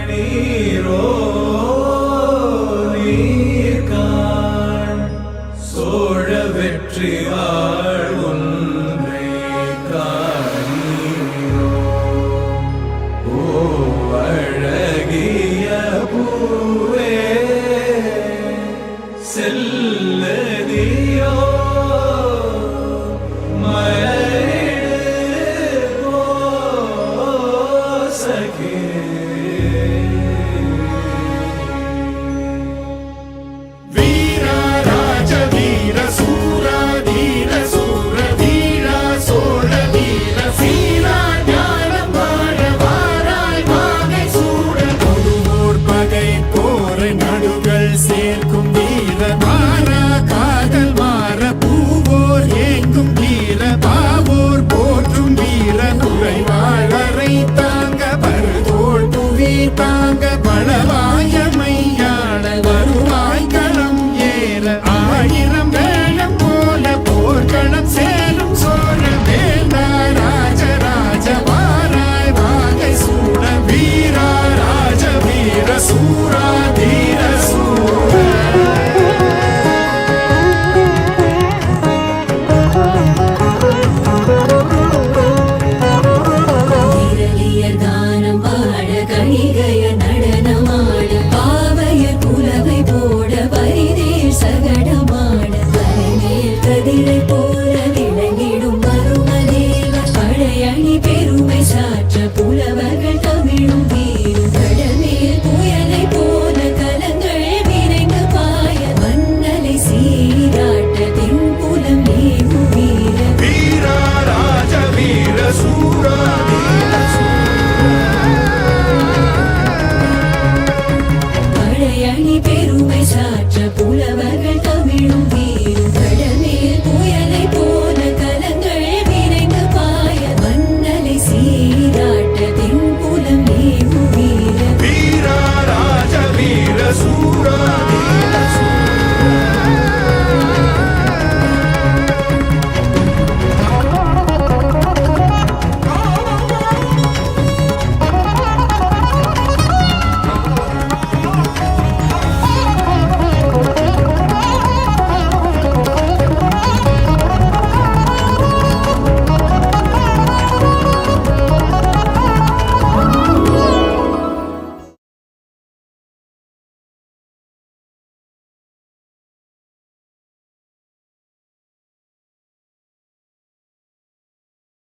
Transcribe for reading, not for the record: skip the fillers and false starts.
நீரோ நீர்கான் சோழ வெற்றி ஆள் ஒன்றே காணீரோ ஓ அழகிய பூவே செல்லதியோ சேர்க்கும் வீர மாறா காதல் மாற பூவோர் ஏங்கும் வீர பாவோர் போற்றும் வீர குறைவாழரை தாங்க பருதோள் புவி தாங்க பலவாயமையாள வருவாய் களம் ஏற ஆயிரம் வேளம் போல போர்க்களம் சேரும் சோழ வேந்தா ராஜராஜ வாராய் வாகை சூட வீரா ராஜ வீர சூரா தீர கணிகை